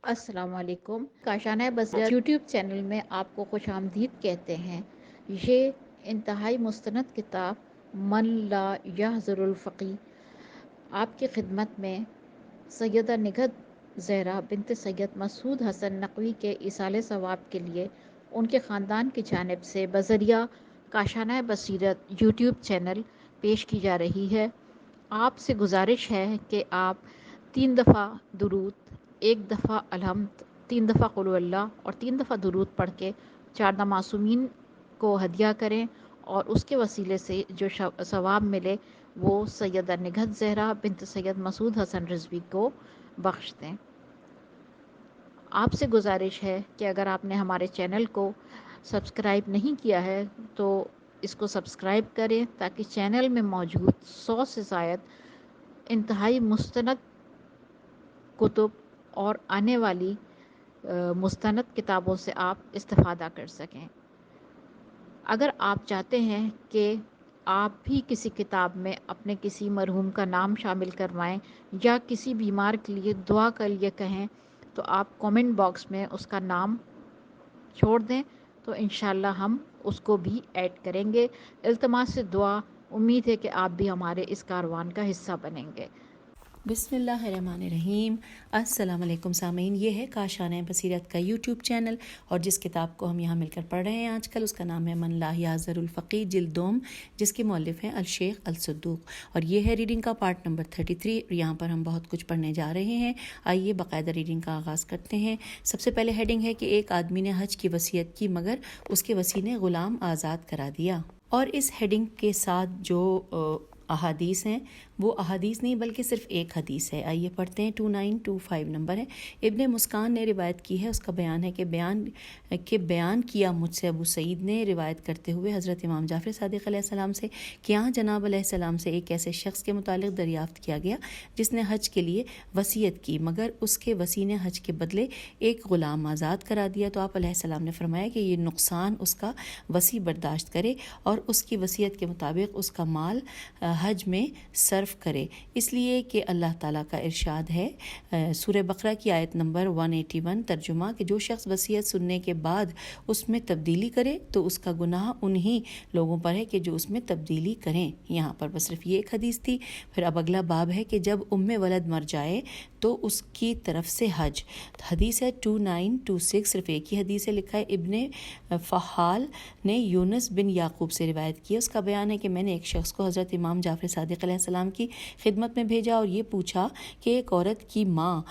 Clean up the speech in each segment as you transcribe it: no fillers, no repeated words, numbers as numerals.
السلام علیکم۔ کاشانہ بصیرت یوٹیوب چینل میں آپ کو خوش آمدید کہتے ہیں۔ یہ انتہائی مستند کتاب من لا یحضر الفقی آپ کی خدمت میں سیدہ نگہت زہرا بنت سید مسعود حسن نقوی کے ایصال ثواب کے لیے ان کے خاندان کی جانب سے بذریعہ کاشانہ بصیرت یوٹیوب چینل پیش کی جا رہی ہے۔ آپ سے گزارش ہے کہ آپ 3 دفعہ درود، 1 دفعہ الحمد، 3 دفعہ قل هو اللہ اور 3 دفعہ درود پڑھ کے 4 معصومین کو ہدیہ کریں اور اس کے وسیلے سے جو ثواب ملے وہ سیدہ نگہت زہرا بنت سید مسعود حسن رضوی کو بخش دیں۔ آپ سے گزارش ہے کہ اگر آپ نے ہمارے چینل کو سبسکرائب نہیں کیا ہے تو اس کو سبسکرائب کریں تاکہ چینل میں موجود 100 سے زائد انتہائی مستند کتب اور آنے والی مستند کتابوں سے آپ استفادہ کر سکیں۔ اگر آپ چاہتے ہیں کہ آپ بھی کسی کتاب میں اپنے کسی مرحوم کا نام شامل کروائیں یا کسی بیمار کے لیے دعا کے لیے کہیں تو آپ کومنٹ باکس میں اس کا نام چھوڑ دیں تو انشاءاللہ ہم اس کو بھی ایڈ کریں گے۔ التماس سے دعا، امید ہے کہ آپ بھی ہمارے اس کاروان کا حصہ بنیں گے۔ بسم اللہ الرحمن الرحیم۔ السلام علیکم سامعین، یہ ہے کاشانہ بصیرت کا یوٹیوب چینل اور جس کتاب کو ہم یہاں مل کر پڑھ رہے ہیں آج کل اس کا نام ہے من لا یحضر الفقی جلد دوم، جس کے مؤلف ہیں الشیخ الصدوق، اور یہ ہے ریڈنگ کا پارٹ نمبر 33۔ یہاں پر ہم بہت کچھ پڑھنے جا رہے ہیں۔ آئیے باقاعدہ ریڈنگ کا آغاز کرتے ہیں۔ سب سے پہلے ہیڈنگ ہے کہ ایک آدمی نے حج کی وصیت کی مگر اس کے وصی نے غلام آزاد کرا دیا، اور اس ہیڈنگ کے ساتھ جو احادیث ہیں وہ احادیث نہیں بلکہ صرف ایک حدیث ہے۔ آئیے پڑھتے ہیں۔ 2925 نمبر ہے۔ ابن مسکان نے روایت کی ہے، اس کا بیان ہے کہ بیان کیا مجھ سے ابو سعید نے روایت کرتے ہوئے حضرت امام جعفر صادق علیہ السلام سے کہ یہاں جناب علیہ السلام سے ایک ایسے شخص کے متعلق دریافت کیا گیا جس نے حج کے لیے وصیت کی مگر اس کے وصی نے حج کے بدلے ایک غلام آزاد کرا دیا، تو آپ علیہ السلام نے فرمایا کہ یہ نقصان اس کا وصی برداشت کرے اور اس کی وصیت کے مطابق اس کا مال حج میں صرف کرے، اس لیے کہ اللہ تعالیٰ کا ارشاد ہے سورہ بقرہ کی آیت نمبر 181 ترجمہ کہ جو شخص وصیت سننے کے بعد اس میں تبدیلی کرے تو اس کا گناہ انہی لوگوں پر ہے کہ جو اس میں تبدیلی کریں۔ یہاں پر بس صرف یہ ایک حدیث تھی۔ پھر اب اگلا باب ہے کہ جب ولد مر جائے تو اس کی طرف سے حج۔ حدیث ہے 2926، صرف ایک ہی حدیث ہے، لکھا ہے ابن فحال نے یونس بن یعقوب سے روایت کی، اس کا بیان ہے کہ میں نے ایک شخص کو حضرت امام جعفر صادق علیہ السلام کی خدمت میں بھیجا اور یہ پوچھا کہ ایک عورت کی ماں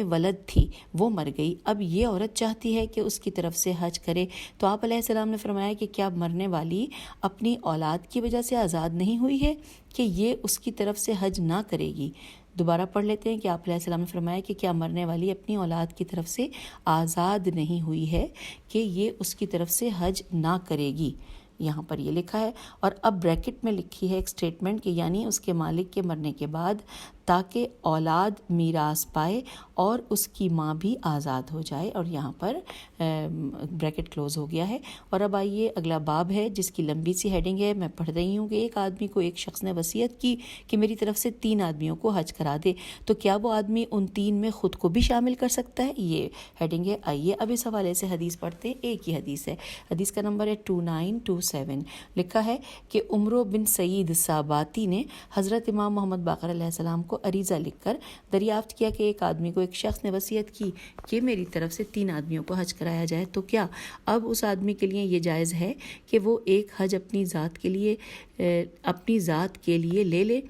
ولد تھی، وہ مر گئی، اب یہ عورت چاہتی ہے کہ اس کی طرف سے حج کرے، تو آپ علیہ السلام نے فرمایا کہ کیا مرنے والی اپنی اولاد کی وجہ سے آزاد نہیں ہوئی ہے کہ یہ اس کی طرف سے حج نہ کرے گی؟ دوبارہ پڑھ لیتے ہیں کہ آپ علیہ السلام نے فرمایا کہ کیا مرنے والی اپنی اولاد کی طرف سے آزاد نہیں ہوئی ہے کہ یہ اس کی طرف سے حج نہ کرے گی؟ یہاں پر یہ لکھا ہے، اور اب بریکٹ میں لکھی ہے ایک سٹیٹمنٹ کہ یعنی اس کے مالک کے مرنے کے بعد تاکہ اولاد میراث پائے اور اس کی ماں بھی آزاد ہو جائے، اور یہاں پر بریکٹ کلوز ہو گیا ہے۔ اور اب آئیے اگلا باب ہے جس کی لمبی سی ہیڈنگ ہے، میں پڑھ رہی ہوں کہ ایک آدمی کو ایک شخص نے وصیت کی کہ میری طرف سے 3 آدمیوں کو حج کرا دے، تو کیا وہ آدمی ان 3 میں خود کو بھی شامل کر سکتا ہے؟ یہ ہیڈنگ ہے۔ آئیے اب اس حوالے سے حدیث پڑھتے ہیں، ایک ہی حدیث ہے۔ حدیث کا نمبر ہے 2927، لکھا ہے کہ عمرو بن سعید ساباتی نے حضرت امام محمد باقر علیہ السلام کو عریضہ لکھ کر دریافت کیا کہ ایک آدمی کو ایک شخص نے وصیت کی کہ میری طرف سے 3 آدمیوں کو حج کرایا جائے، تو کیا اب اس آدمی کے لیے یہ جائز ہے کہ وہ ایک حج اپنی ذات کے لیے لے لے؟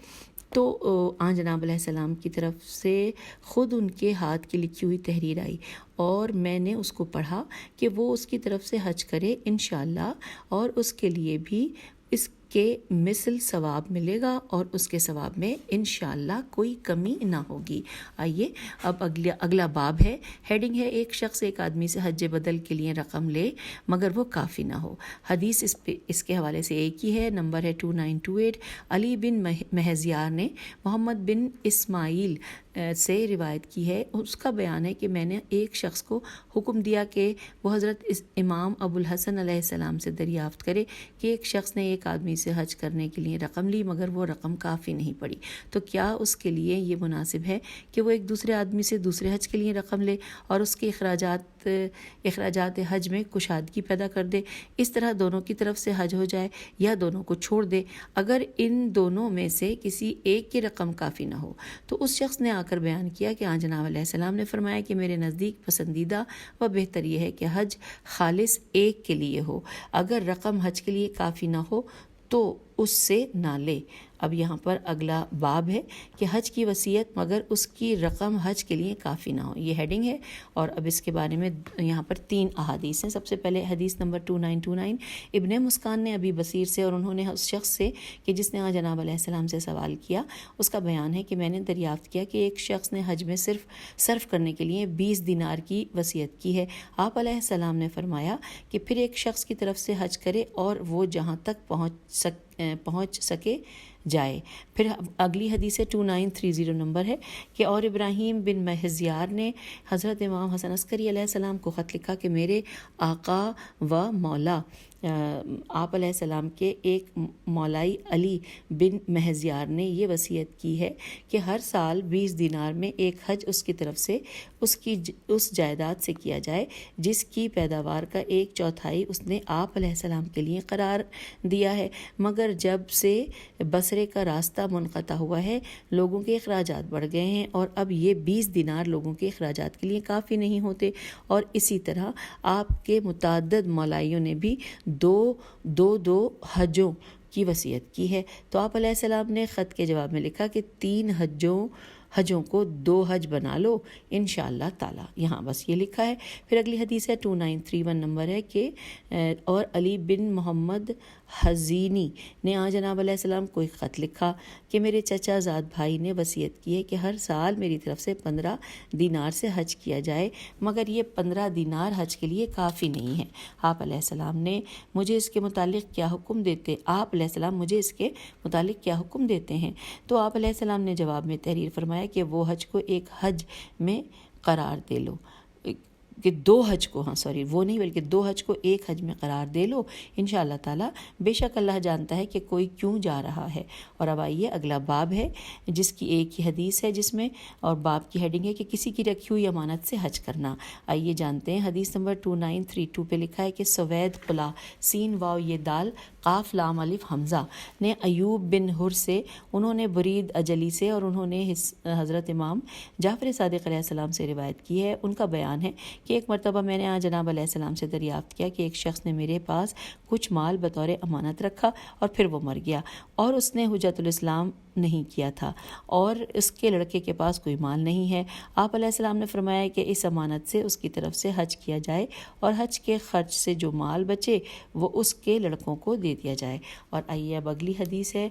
تو آن جناب علیہ السلام کی طرف سے خود ان کے ہاتھ کی لکھی ہوئی تحریر آئی اور میں نے اس کو پڑھا کہ وہ اس کی طرف سے حج کرے انشاءاللہ، اور اس کے لیے بھی اس کے مثل ثواب ملے گا اور اس کے ثواب میں انشاءاللہ کوئی کمی نہ ہوگی۔ آئیے اب اگلا باب ہے، ہیڈنگ ہے ایک شخص ایک آدمی سے حج بدل کے لیے رقم لے مگر وہ کافی نہ ہو۔ حدیث اس کے حوالے سے ایک ہی ہے، نمبر ہے 2928۔ علی بن مہزیار نے محمد بن اسماعیل سے روایت کی ہے، اس کا بیان ہے کہ میں نے ایک شخص کو حکم دیا کہ وہ حضرت امام ابو الحسن علیہ السلام سے دریافت کرے کہ ایک شخص نے ایک آدمی سے حج کرنے کے لیے رقم لی مگر وہ رقم کافی نہیں پڑی، تو کیا اس کے لیے یہ مناسب ہے کہ وہ ایک دوسرے آدمی سے دوسرے حج کے لیے رقم لے اور اس کے اخراجات حج میں کشادگی پیدا کر دے؟ اس طرح دونوں کی طرف سے حج ہو جائے یا دونوں کو چھوڑ دے۔ اگر ان دونوں میں سے کسی ایک کی رقم کافی نہ ہو تو اس شخص نے آ کر بیان کیا کہ جناب علیہ السلام نے فرمایا کہ میرے نزدیک پسندیدہ و بہتر یہ ہے کہ حج خالص ایک کے لیے ہو، اگر رقم حج کے لیے کافی نہ ہو تو اس سے نہ لے۔ اب یہاں پر اگلا باب ہے کہ حج کی وصیت مگر اس کی رقم حج کے لیے کافی نہ ہو، یہ ہیڈنگ ہے۔ اور اب اس کے بارے میں یہاں پر 3 احادیث ہیں۔ سب سے پہلے حدیث نمبر 2929 ابن مسکان نے ابی بصیر سے، اور انہوں نے اس شخص سے کہ جس نے جناب علیہ السلام سے سوال کیا، اس کا بیان ہے کہ میں نے دریافت کیا کہ ایک شخص نے حج میں صرف کرنے کے لیے 20 دینار کی وصیت کی ہے۔ آپ علیہ السلام نے فرمایا کہ پھر ایک شخص کی طرف سے حج کرے اور وہ جہاں تک پہنچ سکے جائے۔ پھر اگلی حدیث 2930 نمبر ہے کہ اور ابراہیم بن مہزیار نے حضرت امام حسن عسکری علیہ السلام کو خط لکھا کہ میرے آقا و مولا آپ علیہ السلام کے ایک مولائی علی بن مہزیار نے یہ وصیت کی ہے کہ ہر سال 20 دینار میں ایک حج اس کی طرف سے اس جائیداد سے کیا جائے جس کی پیداوار کا 1/4 اس نے آپ علیہ السلام کے لیے قرار دیا ہے، مگر جب سے بصرے کا راستہ منقطع ہوا ہے لوگوں کے اخراجات بڑھ گئے ہیں اور اب یہ 20 دینار لوگوں کے اخراجات کے لیے کافی نہیں ہوتے۔ اور اسی طرح آپ کے متعدد مولائیوں نے بھی دو حجوں کی وصیت کی ہے۔ تو آپ علیہ السلام نے خط کے جواب میں لکھا کہ 3 حجوں کو 2 حج بنا لو انشاءاللہ تعالی۔ یہاں بس یہ لکھا ہے۔ پھر اگلی حدیث 2931 نمبر ہے کہ اور علی بن محمد حزینی نے جناب علیہ السلام کو ایک خط لکھا کہ میرے چچا زاد بھائی نے وصیت کی ہے کہ ہر سال میری طرف سے 15 دینار سے حج کیا جائے، مگر یہ 15 دینار حج کے لیے کافی نہیں ہے۔ آپ علیہ السلام مجھے اس کے متعلق کیا حکم دیتے ہیں؟ تو آپ علیہ السلام نے جواب میں تحریر فرمایا کہ وہ حج کو ایک حج میں قرار دے لو، کہ 2 حج کو وہ نہیں بلکہ 2 حج کو ایک حج میں قرار دے لو انشاءاللہ تعالی، بے شک اللہ جانتا ہے کہ کوئی کیوں جا رہا ہے۔ اور اب آئیے اگلا باب ہے جس کی ایک ہی حدیث ہے، جس میں اور باب کی ہیڈنگ ہے کہ کسی کی رکھی ہوئی امانت سے حج کرنا۔ آئیے جانتے ہیں۔ حدیث نمبر 2932 پہ لکھا ہے کہ سوید قلا سین واو یہ دال قاف لام الف حمزہ نے ایوب بن حر سے، انہوں نے برید اجلی سے، اور انہوں نے حضرت امام جعفر صادق علیہ السلام سے روایت کی ہے۔ ان کا بیان ہے کہ ایک مرتبہ میں نے جناب علیہ السلام سے دریافت کیا کہ ایک شخص نے میرے پاس کچھ مال بطور امانت رکھا اور پھر وہ مر گیا اور اس نے حجت الاسلام نہیں کیا تھا اور اس کے لڑکے کے پاس کوئی مال نہیں ہے۔ آپ علیہ السلام نے فرمایا کہ اس امانت سے اس کی طرف سے حج کیا جائے اور حج کے خرچ سے جو مال بچے وہ اس کے لڑکوں کو دے دیا جائے۔ اور آئیے اب اگلی حدیث ہے۔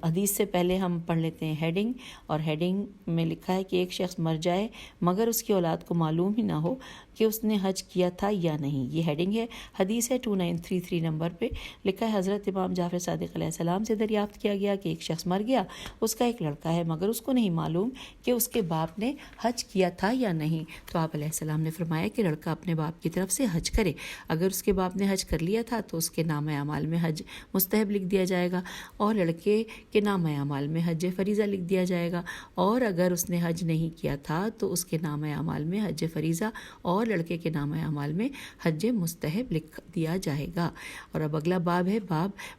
حدیث سے پہلے ہم پڑھ لیتے ہیں ہیڈنگ، اور ہیڈنگ میں لکھا ہے کہ ایک شخص مر جائے مگر اس کی اولاد کو معلوم ہی نہ ہو کہ اس نے حج کیا تھا یا نہیں، یہ ہیڈنگ ہے۔ حدیث ہے 2933 نمبر پہ لکھا ہے حضرت امام جعفر صادق علیہ السلام سے دریافت کیا گیا کہ ایک شخص مر گیا، اس کا ایک لڑکا ہے مگر اس کو نہیں معلوم کہ اس کے باپ نے حج کیا تھا یا نہیں۔ تو آپ علیہ السلام نے فرمایا کہ لڑکا اپنے باپ کی طرف سے حج کرے، اگر اس کے باپ نے حج کر لیا تھا تو اس کے نام اعمال میں حج مستحب لکھ دیا جائے گا اور لڑکے کے نام اعمال میں حج فریضہ لکھ دیا جائے گا، اور اگر اس نے حج نہیں کیا تھا تو اس کے نام اعمال میں حج فریضہ اور لڑکے کے نام اعمال میں حج مستحب لکھ دیا جائے گا۔ اور اب اگلا باب ہے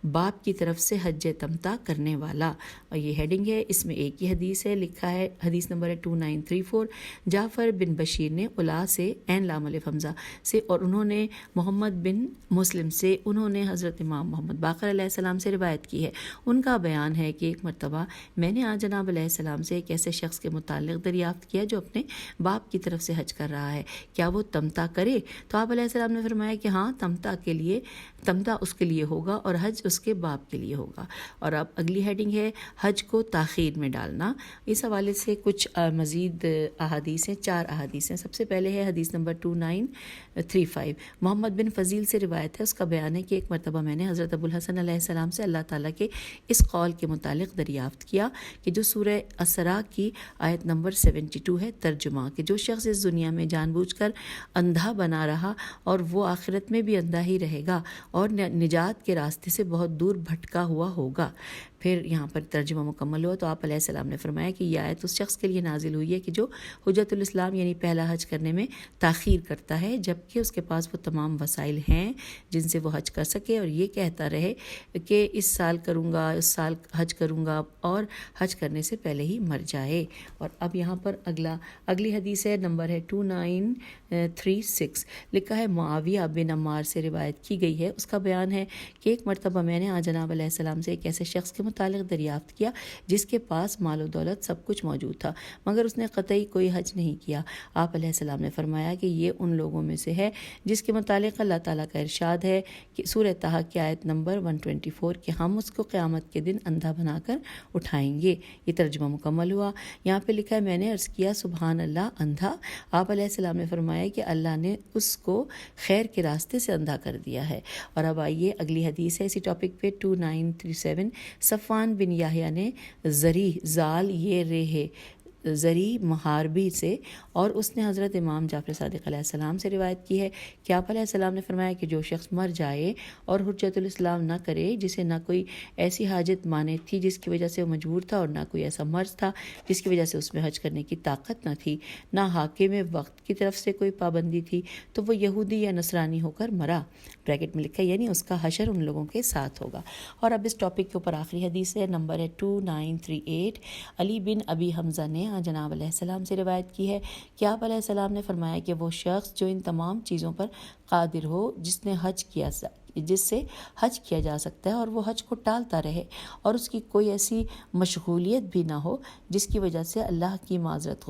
باپ کی طرف سے حج تمتع کرنے والا، اور یہ ہیڈنگ ہے۔ اس میں ایک ہی حدیث ہے، لکھا ہے حدیث نمبر 2934 جعفر بن بشیر نے الا سے عین لام الف حمزہ سے، اور انہوں نے محمد بن مسلم سے، انہوں نے حضرت امام محمد باقر علیہ السلام سے روایت کی ہے۔ ان کا بیان ہے کہ ایک مرتبہ میں نے جناب علیہ السلام سے ایک ایسے شخص کے متعلق دریافت کیا جو اپنے باپ کی طرف سے حج کر رہا ہے، کیا وہ تمتع کرے؟ تو آپ علیہ السلام نے فرمایا کہ ہاں، تمتع اس کے لیے ہوگا اور حج اس کے باپ کے لیے ہوگا۔ اور اب اگلی ہیڈنگ ہے حج کو تاخیر میں ڈالنا۔ اس حوالے سے کچھ مزید احادیث ہیں، 4 احادیث ہیں۔ سب سے پہلے ہے حدیث نمبر 2935، محمد بن فضیل سے روایت ہے، اس کا بیان ہے کہ ایک مرتبہ میں نے حضرت ابوالحسن علیہ السلام سے اللہ تعالیٰ کے اس قول کے متعلق دریافت کیا کہ جو سورہ اسراء کی آیت نمبر 72 ہے، ترجمہ کہ جو شخص اس دنیا میں جان بوجھ کر اندھا بنا رہا اور وہ آخرت میں بھی اندھا ہی رہے گا اور نجات کے راستے سے بہت دور بھٹکا ہوا ہوگا۔ پھر یہاں پر ترجمہ مکمل ہوا تو آپ علیہ السلام نے فرمایا کہ یہ آیت اس شخص کے لیے نازل ہوئی ہے کہ جو حجت الاسلام یعنی پہلا حج کرنے میں تاخیر کرتا ہے، جبکہ اس کے پاس وہ تمام وسائل ہیں جن سے وہ حج کر سکے، اور یہ کہتا رہے کہ اس سال کروں گا، اس سال حج کروں گا، اور حج کرنے سے پہلے ہی مر جائے۔ اور اب یہاں پر اگلی حدیث ہے، نمبر ہے 2936، لکھا ہے معاویہ بن عمار سے روایت کی گئی ہے، اس کا بیان ہے کہ ایک مرتبہ میں نے جناب علیہ السلام سے ایک ایسے شخص کے متعلق دریافت کیا جس کے پاس مال و دولت سب کچھ موجود تھا مگر اس نے قطعی کوئی حج نہیں کیا۔ آپ علیہ السلام نے فرمایا کہ یہ ان لوگوں میں سے ہے جس کے متعلق اللہ تعالیٰ کا ارشاد ہے کہ سورہ طٰہٰ کی آیت نمبر 124 کہ ہم اس کو قیامت کے دن اندھا بنا کر اٹھائیں گے۔ یہ ترجمہ مکمل ہوا۔ یہاں پہ لکھا ہے میں نے عرض کیا سبحان اللہ، اندھا؟ آپ علیہ السلام نے فرمایا کہ اللہ نے اس کو خیر کے راستے سے اندھا کر دیا ہے۔ اور اب آئیے اگلی حدیث ہے اسی ٹاپک پہ 2937، صفوان بن یحییٰ نے زال یہ رہے زری محاربی سے، اور اس نے حضرت امام جعفر صادق علیہ السلام سے روایت کی ہے کہ آپ علیہ السلام نے فرمایا کہ جو شخص مر جائے اور حجت الاسلام نہ کرے، جسے نہ کوئی ایسی حاجت مانے تھی جس کی وجہ سے وہ مجبور تھا، اور نہ کوئی ایسا مرض تھا جس کی وجہ سے اس میں حج کرنے کی طاقت نہ تھی، نہ حاکم وقت کی طرف سے کوئی پابندی تھی، تو وہ یہودی یا نصرانی ہو کر مرا، بریکٹ میں لکھا ہے یعنی اس کا حشر ان لوگوں کے ساتھ ہوگا۔ اور اب اس ٹاپک کے اوپر آخری حدیث ہے، نمبر ہے 2938، علی بن ابی حمزہ نے جناب علیہ السلام سے روایت کی ہے کہ آپ علیہ السلام نے فرمایا کہ وہ شخص جو ان تمام چیزوں پر قادر ہو جس سے حج کیا جا سکتا ہے، اور وہ حج کو ٹالتا رہے اور اس کی کوئی ایسی مشغولیت بھی نہ ہو جس کی وجہ سے اللہ کی معذرت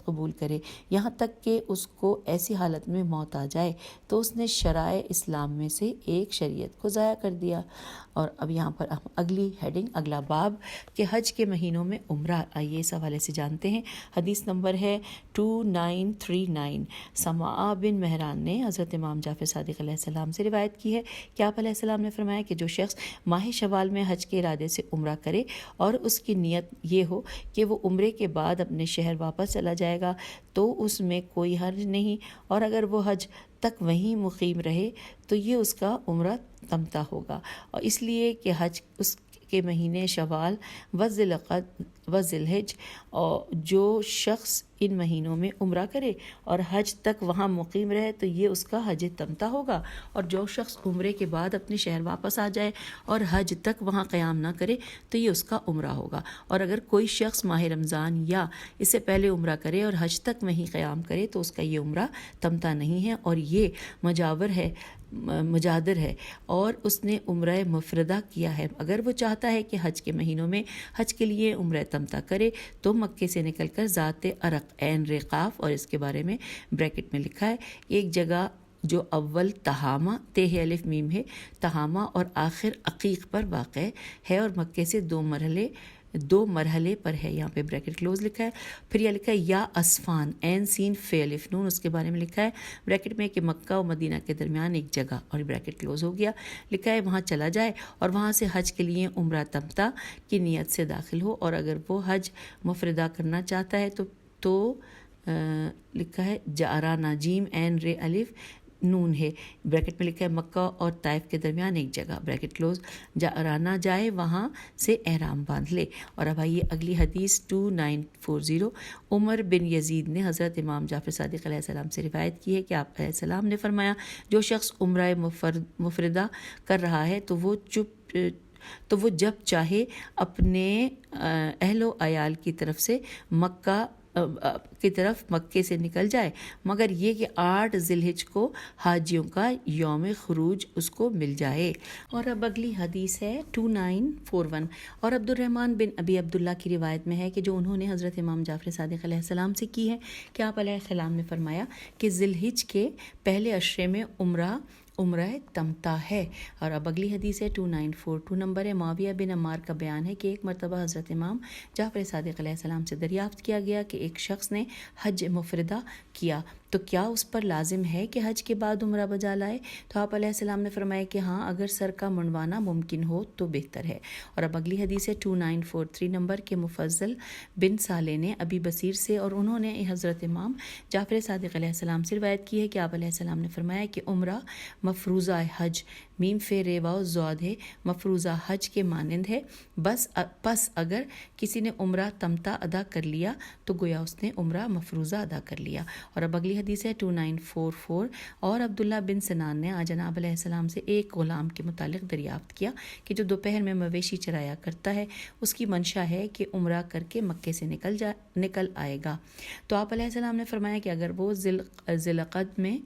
قبول کرے، یہاں تک کہ اس کو ایسی حالت میں موت آ جائے تو اس نے شرائع اسلام میں سے ایک شریعت کو ضائع کر دیا۔ اور اب یہاں پر اگلی ہیڈنگ، اگلا باب کہ حج کے مہینوں میں عمرہ، آئیے اس حوالے سے جانتے ہیں۔ حدیث نمبر ہے 2939، سماع بن مہران نے حضرت امام جعفر صادق علیہ السلام سے روایت کی ہے کہ آپ علیہ السلام نے فرمایا کہ جو شخص ماہ شوال میں حج کے ارادے سے عمرہ کرے اور اس کی نیت یہ ہو کہ وہ عمرے کے بعد اپنے شہر واپس چلا جائے گا تو اس میں کوئی حرج نہیں، اور اگر وہ حج تک وہیں مقیم رہے تو یہ اس کا عمرہ تمتع ہوگا، اور اس لیے کہ حج اس کے مہینے شوال و ذی الحج، اور جو شخص ان مہینوں میں عمرہ کرے اور حج تک وہاں مقیم رہے تو یہ اس کا حج تمتع ہوگا، اور جو شخص عمرے کے بعد اپنے شہر واپس آ جائے اور حج تک وہاں قیام نہ کرے تو یہ اس کا عمرہ ہوگا، اور اگر کوئی شخص ماہ رمضان یا اس سے پہلے عمرہ کرے اور حج تک وہیں قیام کرے تو اس کا یہ عمرہ تمتع نہیں ہے، اور یہ مجادر ہے اور اس نے عمرہ مفردہ کیا ہے۔ اگر وہ چاہتا ہے کہ حج کے مہینوں میں حج کے لیے عمرہ تمتع کرے تو مکے سے نکل کر ذات عرق عین رقاف، اور اس کے بارے میں بریکٹ میں لکھا ہے ایک جگہ جو اول تہامہ تے الف میم ہے تہامہ اور آخر عقیق پر واقع ہے، اور مکے سے دو مرحلے پر ہے، یہاں پہ بریکٹ کلوز لکھا ہے۔ پھر یہ لکھا ہے یا اسفان عین سین فے الف نون، اس کے بارے میں لکھا ہے بریکٹ میں کہ مکہ و مدینہ کے درمیان ایک جگہ، اور بریکٹ کلوز ہو گیا، لکھا ہے وہاں چلا جائے اور وہاں سے حج کے لیے عمرہ تمتع کی نیت سے داخل ہو، اور اگر وہ حج مفردہ کرنا چاہتا ہے تو لکھا ہے جارانا جیم عین رے الف نون ہے، بریکٹ میں لکھا ہے مکہ اور طائف کے درمیان ایک جگہ، بریکٹ کلوز، جارانا جائے وہاں سے احرام باندھ لے۔ اور اب آئیے اگلی حدیث 2940، عمر بن یزید نے حضرت امام جعفر صادق علیہ السلام سے روایت کی ہے کہ آپ علیہ السلام نے فرمایا جو شخص عمرہ مفردہ کر رہا ہے تو وہ جب چاہے اپنے اہل و عیال کی طرف مکے سے نکل جائے، مگر یہ کہ 8 ذی الحج کو حاجیوں کا یوم خروج اس کو مل جائے۔ اور اب اگلی حدیث ہے 2941، اور عبد الرحمن بن ابی عبداللہ کی روایت میں ہے کہ جو انہوں نے حضرت امام جعفر صادق علیہ السلام سے کی ہے کہ آپ علیہ السلام نے فرمایا کہ ذی الحج کے پہلے عشرے میں عمرہ عمرہ تمتع ہے۔ اور اب اگلی حدیث ہے 2942 نمبر ہے۔ معاویہ بن عمار کا بیان ہے کہ ایک مرتبہ حضرت امام جعفر صادق علیہ السلام سے دریافت کیا گیا کہ ایک شخص نے حج مفردہ کیا تو کیا اس پر لازم ہے کہ حج کے بعد عمرہ بجا لائے؟ تو آپ علیہ السلام نے فرمایا کہ ہاں، اگر سر کا منڈوانا ممکن ہو تو بہتر ہے۔ اور اب اگلی حدیث ہے 2943 نمبر کے مفضل بن صالح نے ابی بصیر سے اور انہوں نے حضرت امام جعفر صادق علیہ السلام سے روایت کی ہے کہ آپ علیہ السلام نے فرمایا کہ عمرہ مفروضہ حج میم فے ریواؤ زود ہے، مفروضہ حج کے مانند ہے، پس اگر کسی نے عمرہ تمتع ادا کر لیا تو گویا اس نے عمرہ مفروضہ ادا کر لیا۔ اور اب اگلی حدیث ہے 2944 اور عبداللہ بن سنان نے جناب علیہ السلام سے ایک غلام کے متعلق دریافت کیا کہ جو دوپہر میں مویشی چرایا کرتا ہے، اس کی منشا ہے کہ عمرہ کر کے مکے سے نکل آئے گا۔ تو آپ علیہ السلام نے فرمایا کہ اگر وہ ذی القعدہ میں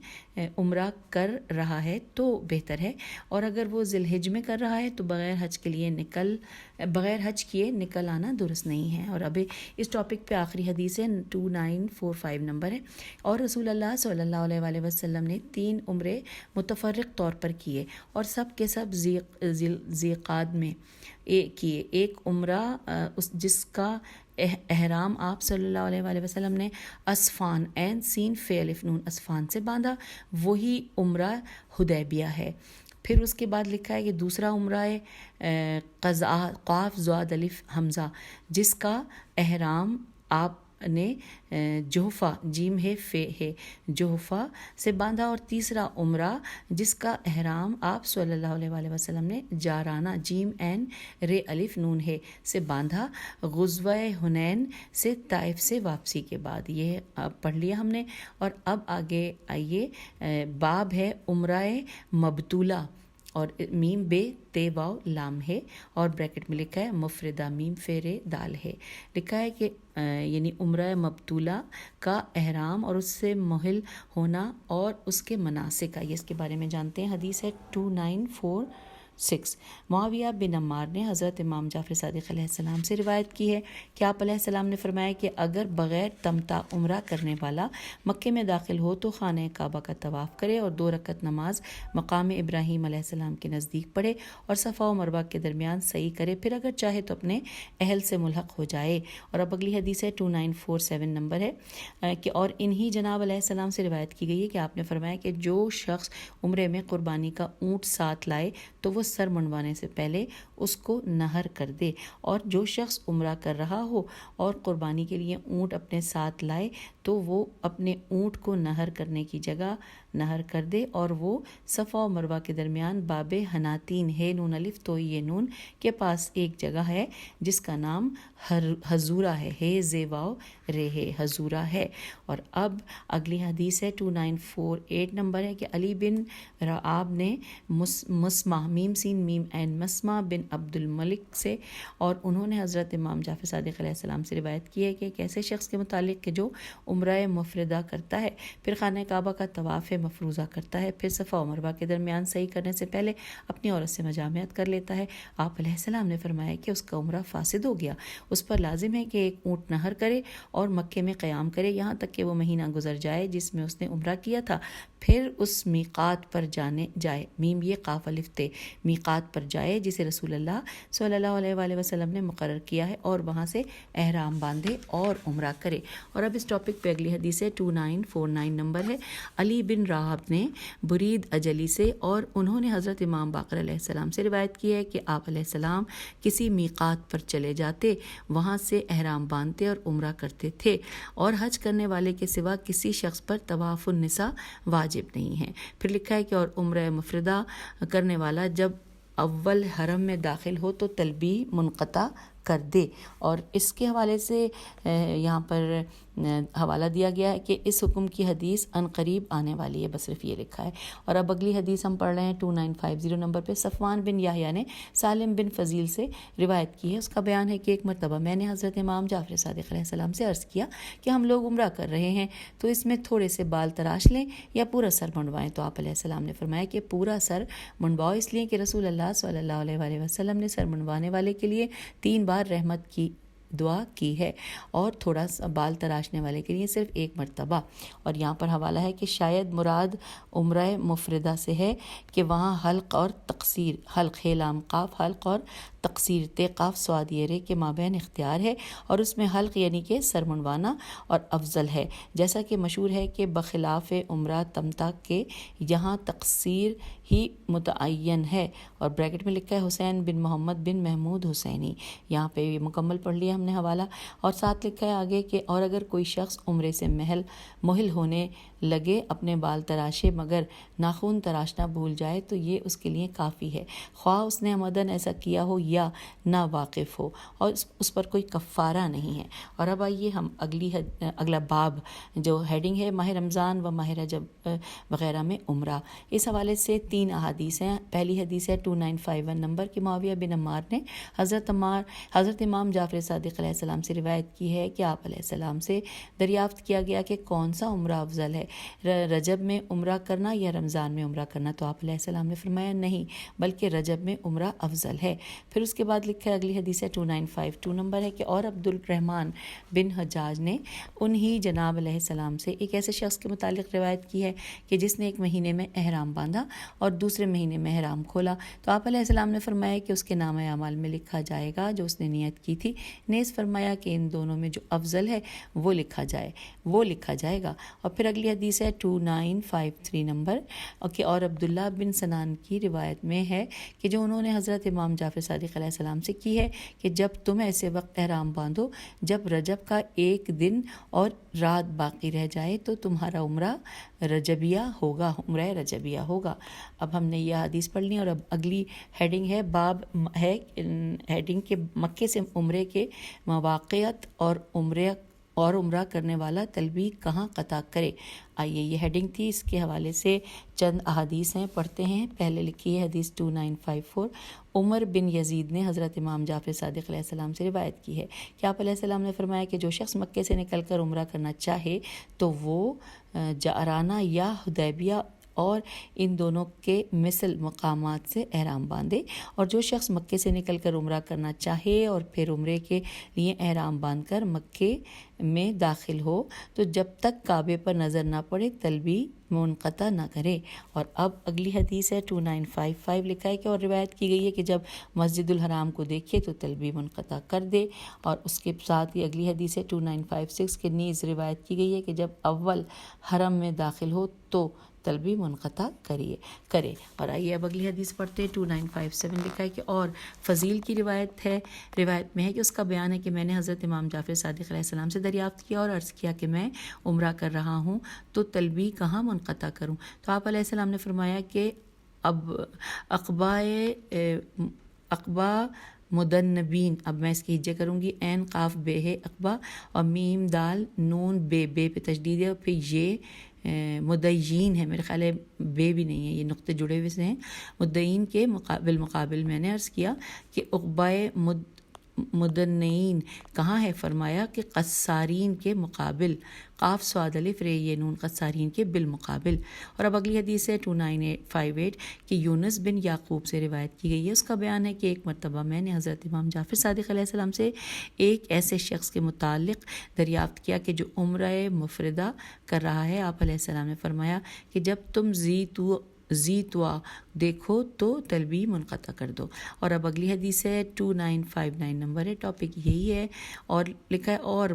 عمرہ کر رہا ہے تو بہتر ہے، اور اگر وہ ذی الحجہ میں کر رہا ہے تو بغیر حج کیے نکل آنا درست نہیں ہے۔ اور اب اس ٹاپک پہ آخری حدیث ہے 2945 نمبر ہے۔ اور رسول اللہ صلی اللہ علیہ وآلہ وسلم نے 3 عمرے متفرق طور پر کیے اور سب کے سب ذی قعدہ میں کیے۔ ایک عمرہ جس کا احرام آپ صلی اللہ علیہ وآلہ وسلم نے اسفان عین سین فے الف نون اسفان سے باندھا، وہی عمرہ حدیبیہ ہے۔ پھر اس کے بعد لکھا ہے کہ دوسرا عمرہ قضاء قاف زاد الف حمزہ جس کا احرام آپ نے جوحفہ جیم ہے فے ہے جوحفہ سے باندھا، اور تیسرا عمرہ جس کا احرام آپ صلی اللہ علیہ وآلہ وسلم نے جارانہ جیم عین رے الف نون ہے سے باندھا، غزوہ حنین سے طائف سے واپسی کے بعد۔ یہ پڑھ لیا ہم نے۔ اور اب آگے آئیے، باب ہے عمرہ مبتولہ، اور میم بے تے واو لام ہے اور بریکٹ میں لکھا ہے مفردہ میم فیرے دال ہے۔ لکھا ہے کہ یعنی عمرہ مبتولہ کا احرام اور اس سے محل ہونا اور اس کے مناسک، یہ اس کے بارے میں جانتے ہیں۔ حدیث ہے 2946۔ معاویہ بن عمار نے حضرت امام جعفر صادق علیہ السلام سے روایت کی ہے کہ آپ علیہ السلام نے فرمایا کہ اگر بغیر تمتع عمرہ کرنے والا مکے میں داخل ہو تو خانہ کعبہ کا طواف کرے اور 2 رکعت نماز مقام ابراہیم علیہ السلام کے نزدیک پڑھے اور صفا و مروہ کے درمیان سعی کرے، پھر اگر چاہے تو اپنے اہل سے ملحق ہو جائے۔ اور اب اگلی حدیث ہے 2947 نمبر ہے کہ اور انہی جناب علیہ السلام سے روایت کی گئی ہے کہ آپ نے فرمایا کہ جو شخص عمرے میں قربانی کا اونٹ ساتھ لائے تو وہ سر منڈوانے سے پہلے اس کو نہر کر دے، اور جو شخص عمرہ کر رہا ہو اور قربانی کے لیے اونٹ اپنے ساتھ لائے تو وہ اپنے اونٹ کو نہر کرنے کی جگہ نہر کر دے، اور وہ صفا و مروہ کے درمیان باب حناتین ہے نون الف تو یہ نون کے پاس ایک جگہ ہے جس کا نام حضورہ ہے زیواؤ رے ہے حضورہ ہے۔ اور اب اگلی حدیث ہے 2948 نمبر ہے کہ علی بن رعاب نے مسمع میم سین میم عین مسمع بن عبد الملک سے اور انہوں نے حضرت امام جعفر صادق علیہ السلام سے روایت کی ہے کہ ایک ایسے شخص کے متعلق کہ جو عمرہ مفردہ کرتا ہے، پھر خانہ کعبہ کا طواف مفروضہ کرتا ہے، پھر صفا و مروہ کے درمیان صحیح کرنے سے پہلے اپنی عورت سے مجامعت کر لیتا ہے، آپ علیہ السلام نے فرمایا کہ اس کا عمرہ فاسد ہو گیا، اس پر لازم ہے کہ ایک اونٹ نہر کرے اور مکے میں قیام کرے یہاں تک کہ وہ مہینہ گزر جائے جس میں اس نے عمرہ کیا تھا، پھر اس میقات پر جائے میم یہ قاف الف تے میقات پر جائے جسے رسول اللہ صلی اللہ علیہ وآلہ وسلم نے مقرر کیا ہے، اور وہاں سے احرام باندھے اور عمرہ کرے۔ اور اب اس ٹاپک پہ اگلی حدیث ہے 2949 نمبر ہے۔ علی بن راہب نے برید اجلی سے اور انہوں نے حضرت امام باقر علیہ السلام سے روایت کی ہے کہ آپ علیہ السلام کسی میقات پر چلے جاتے، وہاں سے احرام باندھتے اور عمرہ کرتے تھے، اور حج کرنے والے کے سوا کسی شخص پر طواف النساء واجب نہیں ہے۔ پھر لکھا ہے کہ اور عمرہ مفردہ کرنے والا جب اول حرم میں داخل ہو تو تلبیہ منقطع کر دے۔ اور اس کے حوالے سے یہاں پر حوالہ دیا گیا ہے کہ اس حکم کی حدیث ان قریب آنے والی ہے، بس صرف یہ لکھا ہے۔ اور اب اگلی حدیث ہم پڑھ رہے ہیں 2950 نمبر پہ۔ صفوان بن یحییٰ نے سالم بن فضیل سے روایت کی ہے، اس کا بیان ہے کہ ایک مرتبہ میں نے حضرت امام جعفر صادق علیہ السلام سے عرض کیا کہ ہم لوگ عمرہ کر رہے ہیں تو اس میں تھوڑے سے بال تراش لیں یا پورا سر منڈوائیں؟ تو آپ علیہ السلام نے فرمایا کہ پورا سر منڈواؤ، اس لیے کہ رسول اللہ صلی اللہ علیہ وآلہ وسلم نے سر منڈوانے والے کے لیے 3 بار رحمت کی دعا کی ہے، اور تھوڑا سا بال تراشنے والے کے لیے صرف ایک مرتبہ۔ اور یہاں پر حوالہ ہے کہ شاید مراد عمرہ مفردہ سے ہے کہ وہاں حلق اور تقصیر، حلق ہے لام قاف حلق اور تقصیر تے قاف سواد یرے کے مابین اختیار ہے، اور اس میں حلق یعنی کہ سر منڈوانا اور افضل ہے، جیسا کہ مشہور ہے کہ بخلاف عمرہ تمتا کے یہاں تقصیر ہی متعین ہے۔ اور بریکٹ میں لکھا ہے حسین بن محمد بن محمود حسینی، یہاں پہ یہ مکمل پڑھ لیا ہم نے حوالہ، اور ساتھ لکھا ہے آگے کہ اور اگر کوئی شخص عمرے سے محل ہونے لگے اپنے بال تراشے مگر ناخن تراشنا بھول جائے تو یہ اس کے لیے کافی ہے، خواہ اس نے عمدن ایسا کیا ہو یا نا واقف ہو، اور اس پر کوئی کفارہ نہیں ہے۔ اور اب آئیے ہم اگلا باب جو ہیڈنگ ہے ماہ رمضان و ماہ رجب وغیرہ میں عمرہ، اس حوالے سے 3 احادیث ہیں۔ پہلی حدیث ہے 2951 نمبر کی، معاویہ بن عمار نے حضرت امام جعفر صادق علیہ السلام سے روایت کی ہے کہ آپ علیہ السلام سے دریافت کیا گیا کہ کون سا عمرہ افضل ہے، رجب میں عمرہ کرنا یا رمضان میں عمرہ کرنا؟ تو آپ علیہ السلام نے فرمایا نہیں، بلکہ رجب میں عمرہ افضل ہے۔ پھر اس کے بعد لکھا ہے اگلی حدیث ہے 2952 نمبر ہے کہ اور عبد الرحمن بن حجاج نے انہی جناب علیہ السلام سے ایک ایسے شخص کے متعلق روایت کی ہے کہ جس نے ایک مہینے میں احرام باندھا اور دوسرے مہینے میں احرام کھولا، تو آپ علیہ السلام نے فرمایا کہ اس کے نام اعمال میں لکھا جائے گا جو اس نے نیت کی تھی، نیز فرمایا کہ ان دونوں میں جو افضل ہے وہ لکھا جائے گا۔ اور پھر اگلی حدیث ہے 2953 نمبر کہ اور عبداللہ بن سنان کی روایت میں ہے کہ جو انہوں نے حضرت امام جعفر صادق علیہ السلام سے کی ہے کہ جب تم ایسے وقت احرام باندھو جب رجب کا ایک دن اور رات باقی رہ جائے تو تمہارا عمرہ رجبیہ ہوگا۔ اب ہم نے یہ حدیث پڑھ لی، اور اب اگلی ہیڈنگ ہے باب ہے ہیڈنگ کے مکے سے عمرے کے مواقعات اور عمرہ کرنے والا تلبیہ کہاں قطع کرے۔ آئیے یہ ہیڈنگ تھی، اس کے حوالے سے چند احادیث ہیں، پڑھتے ہیں۔ پہلے لکھی ہے حدیث 2954، عمر بن یزید نے حضرت امام جعفر صادق علیہ السلام سے روایت کی ہے کہ آپ علیہ السلام نے فرمایا کہ جو شخص مکے سے نکل کر عمرہ کرنا چاہے تو وہ جعرانہ یا حدیبیہ اور ان دونوں کے مثل مقامات سے احرام باندھے، اور جو شخص مکے سے نکل کر عمرہ کرنا چاہے اور پھر عمرے کے لیے احرام باندھ کر مکے میں داخل ہو تو جب تک کعبے پر نظر نہ پڑے تلبیہ منقطع نہ کرے۔ اور اب اگلی حدیث ہے 2955 لکھا ہے کہ اور روایت کی گئی ہے کہ جب مسجد الحرام کو دیکھے تو تلبیہ منقطع کر دے، اور اس کے ساتھ ہی اگلی حدیث ہے 2956 کے نیز روایت کی گئی ہے کہ جب اول حرم میں داخل ہو تو تلبیہ منقطع کرے۔ اور آئیے اب اگلی حدیث پڑھتے ہیں 2957 لکھا ہے کہ اور فضیل کی روایت میں ہے کہ اس کا بیان ہے کہ میں نے حضرت امام جعفر صادق علیہ السلام سے دریافت کیا اور عرض کیا کہ میں عمرہ کر رہا ہوں تو تلبیہ کہاں منقطع کروں؟ تو آپ علیہ السلام نے فرمایا کہ اب اقبا مدنبین، اب میں اس کی ہجے کروں گی، عین قاف بے ہے اقبا، اور میم دال نون بے پہ تشدید ہے، اور پھر یہ مدعین ہے، میرے خیال ہے بے بھی نہیں ہے، یہ نقطے جڑے ہوئے سے ہیں۔ مدعین کے مقابل میں نے عرض کیا کہ عقبائے مدنین کہاں ہے؟ فرمایا کہ قصارین کے مقابل، قاف صاد الف رے یہ نون، قصارین کے بالمقابل۔ اور اب اگلی حدیث ہے 2958 کہ یونس بن یعقوب سے روایت کی گئی ہے، اس کا بیان ہے کہ ایک مرتبہ میں نے حضرت امام جعفر صادق علیہ السلام سے ایک ایسے شخص کے متعلق دریافت کیا کہ جو عمرہ مفردہ کر رہا ہے۔ آپ علیہ السلام نے فرمایا کہ جب تم زیتوا دیکھو تو تلبیہ منقطع کر دو۔ اور اب اگلی حدیث ہے 2959 نمبر ہے، ٹاپک یہی ہے، اور لکھا ہے اور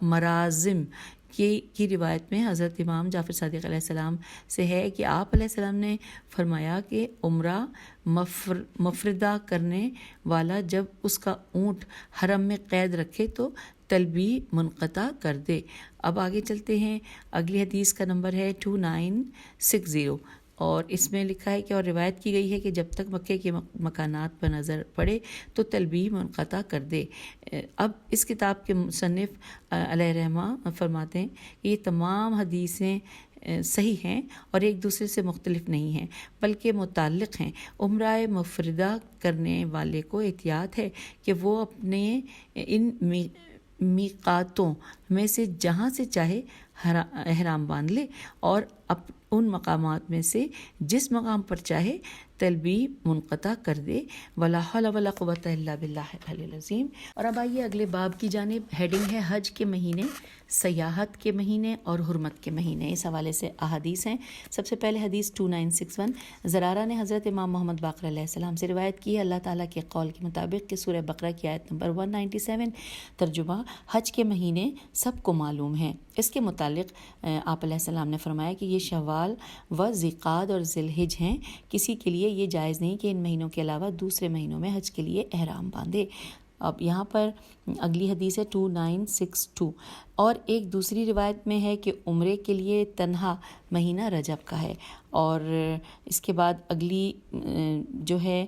مرازم کی روایت میں حضرت امام جعفر صادق علیہ السلام سے ہے کہ آپ علیہ السلام نے فرمایا کہ عمرہ مفردہ کرنے والا جب اس کا اونٹ حرم میں قید رکھے تو تلبیہ منقطع کر دے۔ اب آگے چلتے ہیں، اگلی حدیث کا نمبر ہے 2960، اور اس میں لکھا ہے کہ اور روایت کی گئی ہے کہ جب تک مکے کے مکانات پر نظر پڑے تو تلبیہ منقطع کر دے۔ اب اس کتاب کے مصنف علیہ رحمہ فرماتے ہیں کہ یہ تمام حدیثیں صحیح ہیں اور ایک دوسرے سے مختلف نہیں ہیں بلکہ متعلق ہیں۔ عمرہ مفردہ کرنے والے کو احتیاط ہے کہ وہ اپنے ان میقاتوں میں سے جہاں سے چاہے احرام باندھ لے اور ان مقامات میں سے جس مقام پر چاہے تلبیہ منقطع کر دے. ولا حول ولا قوت الا باللہ العلی العظیم. اور اب آئیے اگلے باب کی جانب. ہیڈنگ ہے حج کے مہینے، سیاحت کے مہینے اور حرمت کے مہینے. اس حوالے سے احادیث ہیں. سب سے پہلے حدیث 2961 زرارہ نے حضرت امام محمد باقر علیہ السلام سے روایت کی ہے اللہ تعالیٰ کے قول کے مطابق کہ سورہ بقرہ کی آیت نمبر 197 ترجمہ حج کے مہینے سب کو معلوم ہیں. اس کے متعلق آپ علیہ السلام نے فرمایا کہ یہ شوال و ذیقعد اور ذی الحج ہیں. کسی کے لیے یہ جائز نہیں کہ ان مہینوں کے علاوہ دوسرے مہینوں میں حج کے لیے احرام باندھے. اب یہاں پر اگلی حدیث ہے 2962. اور ایک دوسری روایت میں ہے کہ عمرے کے لیے تنہا مہینہ رجب کا ہے. اور اس کے بعد اگلی جو ہے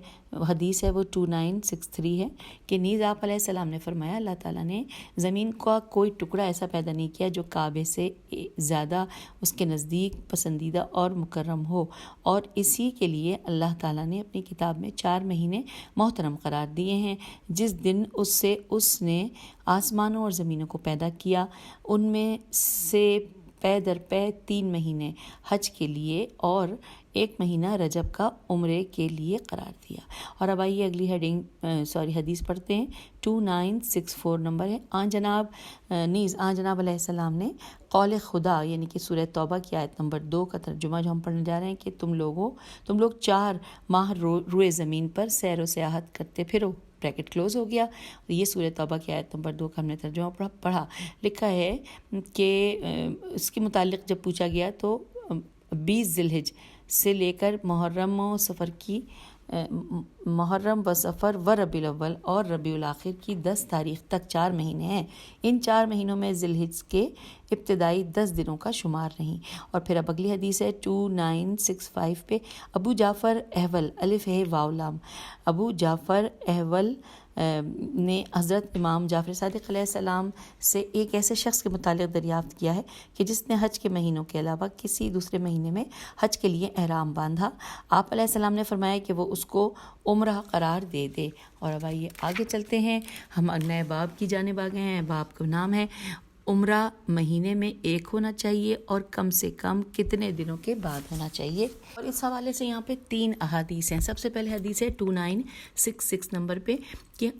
حدیث ہے وہ 2963 ہے کہ نیز آپ علیہ السلام نے فرمایا اللہ تعالیٰ نے زمین کا کوئی ٹکڑا ایسا پیدا نہیں کیا جو کعبے سے زیادہ اس کے نزدیک پسندیدہ اور مکرم ہو، اور اسی کے لیے اللہ تعالیٰ نے اپنی کتاب میں 4 مہینے محترم قرار دیے ہیں. جس دن اس نے آسمانوں اور زمینوں کو پیدا کیا ان میں سے پے در پے 3 مہینے حج کے لیے اور 1 مہینہ رجب کا عمرے کے لیے قرار دیا. اور اب آئیے اگلی حدیث پڑھتے ہیں. 2964 نمبر ہے. آن جناب علیہ السلام نے قول خدا یعنی کہ سورہ توبہ کی آیت نمبر 2 کا ترجمہ جو ہم پڑھنے جا رہے ہیں کہ تم لوگ 4 ماہ روئے زمین پر سیر و سیاحت کرتے پھرو، بریکٹ کلوز ہو گیا. یہ سورہ توبہ کی آیت نمبر 2 کا ہم نے ترجمہ پڑھا. لکھا ہے کہ اس کے متعلق جب پوچھا گیا تو 20 ذی الحج سے لے کر محرم و صفر و ربیع الاول اور ربیع الاخر کی 10 تاریخ تک 4 مہینے ہیں. ان 4 مہینوں میں ذی الحج کے ابتدائی 10 دنوں کا شمار نہیں. اور پھر اب اگلی حدیث ہے 2965 پہ. ابو جعفر احول الف ہے واو لام. ابو جعفر احول نے حضرت امام جعفر صادق علیہ السلام سے ایک ایسے شخص کے متعلق دریافت کیا ہے کہ جس نے حج کے مہینوں کے علاوہ کسی دوسرے مہینے میں حج کے لیے احرام باندھا. آپ علیہ السلام نے فرمایا کہ وہ اس کو عمرہ قرار دے دے. اور اب آئیے آگے چلتے ہیں. ہم نئے باب کی جانب آ گئے ہیں. باب کا نام ہے عمرہ مہینے میں 1 ہونا چاہیے اور کم سے کم کتنے دنوں کے بعد ہونا چاہیے. اور اس حوالے سے یہاں پہ 3 احادیث ہیں. سب سے پہلے حدیث ہے 2966 نمبر پہ کہ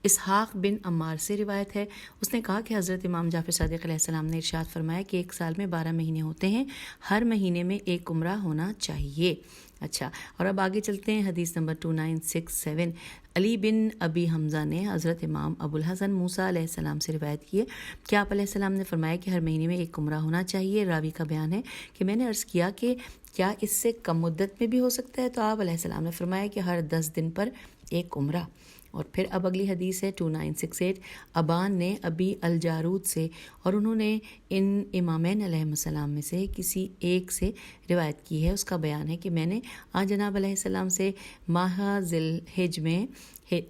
اسحاق بن عمار سے روایت ہے. اس نے کہا کہ حضرت امام جعفر صادق علیہ السلام نے ارشاد فرمایا کہ 1 سال میں 12 مہینے ہوتے ہیں، ہر مہینے میں 1 عمرہ ہونا چاہیے. اچھا، اور اب آگے چلتے ہیں. حدیث نمبر 2967 علی بن ابی حمزہ نے حضرت امام ابو الحسن موسیٰ علیہ السلام سے روایت کی ہے کہ آپ علیہ السلام نے فرمایا کہ ہر مہینے میں 1 عمرہ ہونا چاہیے. راوی کا بیان ہے کہ میں نے عرض کیا کہ کیا اس سے کم مدت میں بھی ہو سکتا ہے؟ تو آپ علیہ السلام نے فرمایا کہ ہر 10 دن پر 1 عمرہ. اور پھر اب اگلی حدیث ہے 2968 ابان نے ابی الجارود سے، اور انہوں نے ان امامین علیہ السلام میں سے کسی ایک سے روایت کی ہے. اس کا بیان ہے کہ میں نے جناب علیہ السلام سے ماہ ذی الحج میں